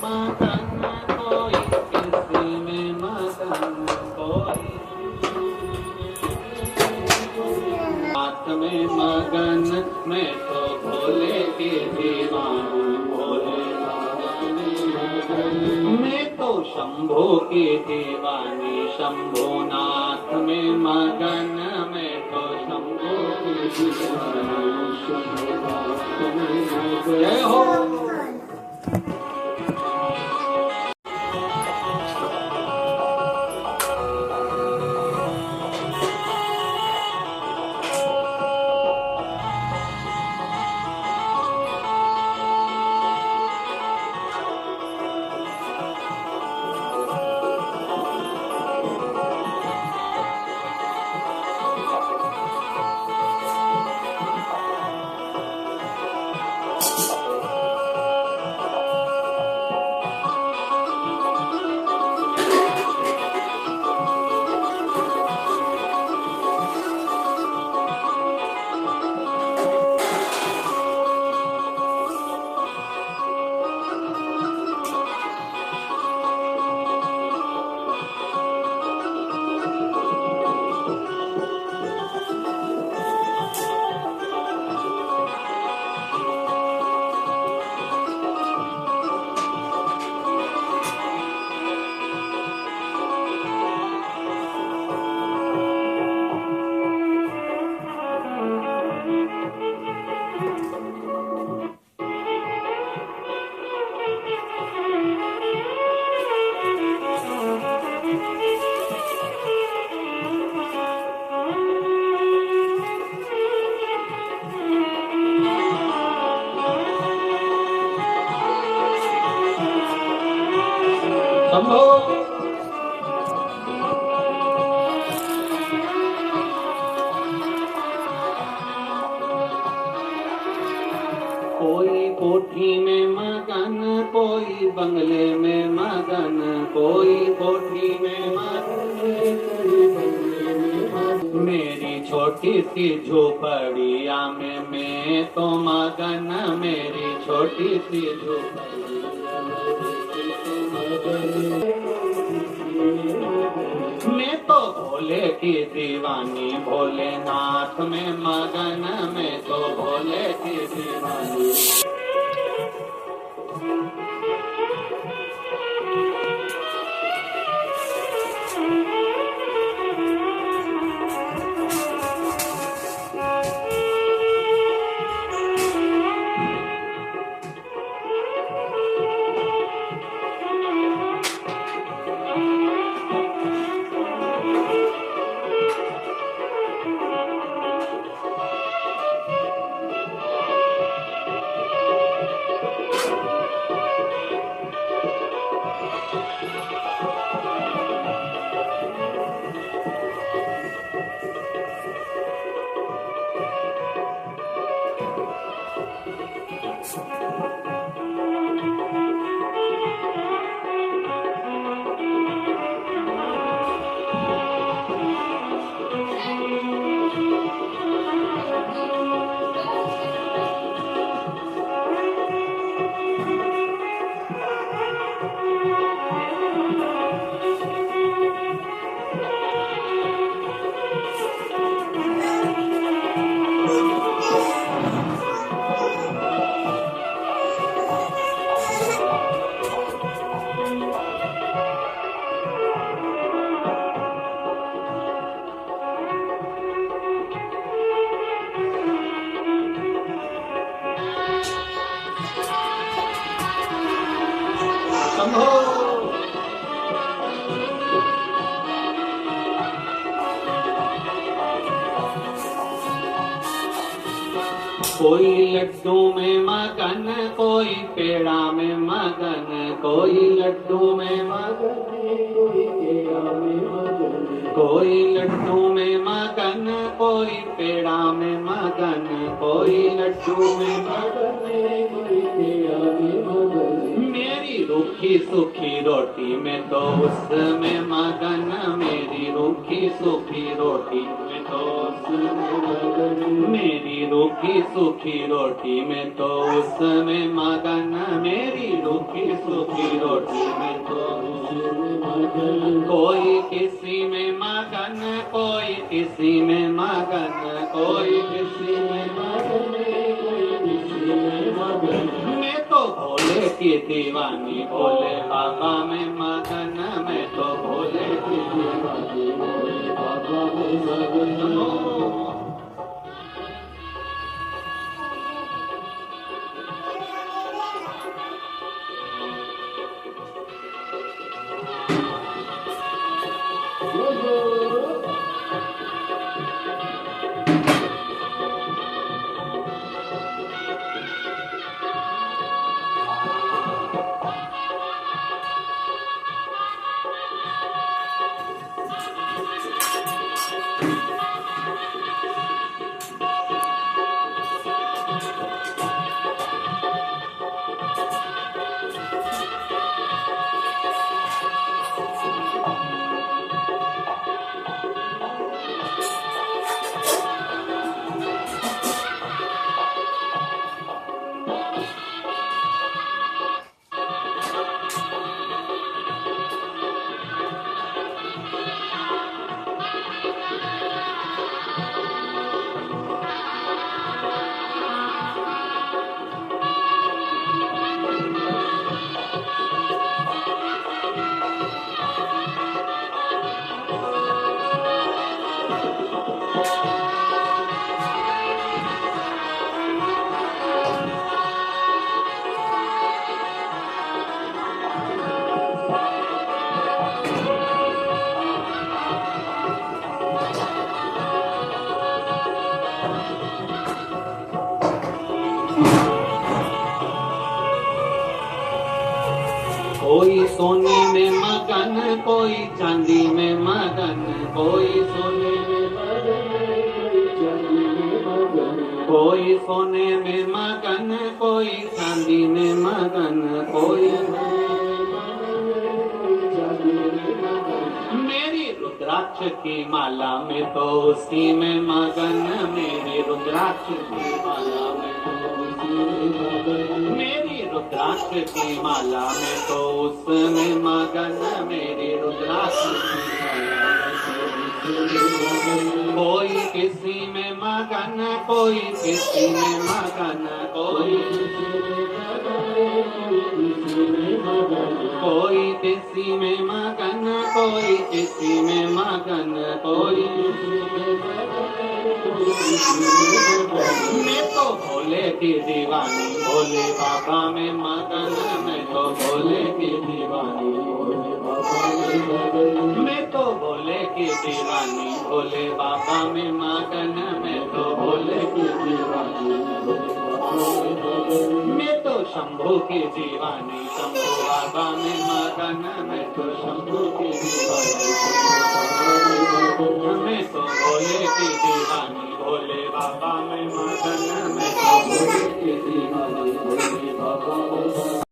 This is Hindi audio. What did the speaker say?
मगन कोई किसी में मगन कोई हाथ में मगन मैं तो भोले की दीवानी भोले मैं तो शंभू की दीवानी शंभुनाथ में मगन मैं तो शंभू की दीवानी शंभुनाथ में जय हो। कोई कोठी में मगन कोई बंगले में मगन कोई कोठी में मगन मेरी छोटी सी झोपड़िया में मैं तो मगन मेरी छोटी सी मैं तो भोले की दीवानी भोलेनाथ में मगन मैं तो भोले की दीवानी कोई लड्डू में मगन कोई पेड़ा में मगन कोई लड्डू में मगन कोई पेड़ा में मगन कोई लड्डू में मगन कोई पेड़ा में मगन कोई लड्डू में मगन कोई पेड़ा में मगन मेरी मेरी रूखी सूखी रोटी में तो उसमें मगन, मेरी रूखी सूखी रोटी में तो उसमें मगन, मेरी रूखी सूखी रोटी में तो उसमें मगन, मेरी रूखी सूखी रोटी में तो उसमें मगन। कोई किसी में मगन, कोई किसी में मगन, कोई किसी में मगन, कोई किसी में मगन। मैं तो भोले की दीवानी, भोले बाबा में मगन, मैं तो भोले की दीवानी, भोले बाबा में मगन। कोई सोने में मगन, कोई चांदी में मगन, कोई सोने में मगन, कोई चांदी में मगन, कोई सोने में मगन, कोई चांदी में मगन, कोई चांदी में मगन। मेरी रुद्राक्ष की माला में तो उसी में मगन, मेरी रुद्राक्ष की माला में तो उसी में मगन, मेरी रुद्राक्ष की माला में तो उसमें मगन, मेरी रुद्राक्ष की माला में तो उसमें मगन। कोई किसी में मगन, कोई किसी में मगन, कोई किसी में मगन, कोई किसी में मगन, कोई किसी में मगन, कोई किसी में मगन। मैं तो भोले की दीवानी, भोले बाबा में मगन, मैं तो भोले की दीवानी, भोले बाबा में मगन। मैं तो भोले की दीवानी, भोले बाबा में मगन, मैं तो भोले की दीवानी, भोले बाबा में मगन। मैं तो शंभू की दीवानी, शंभू बाबा में मगन, मैं तो शंभू की दीवानी, शंभू बाबा में मगन। मैं तो भोले की दीवानी, भोले बाबा में मगन, मैं तो भोले की दीवानी, भोले बाबा में मगन।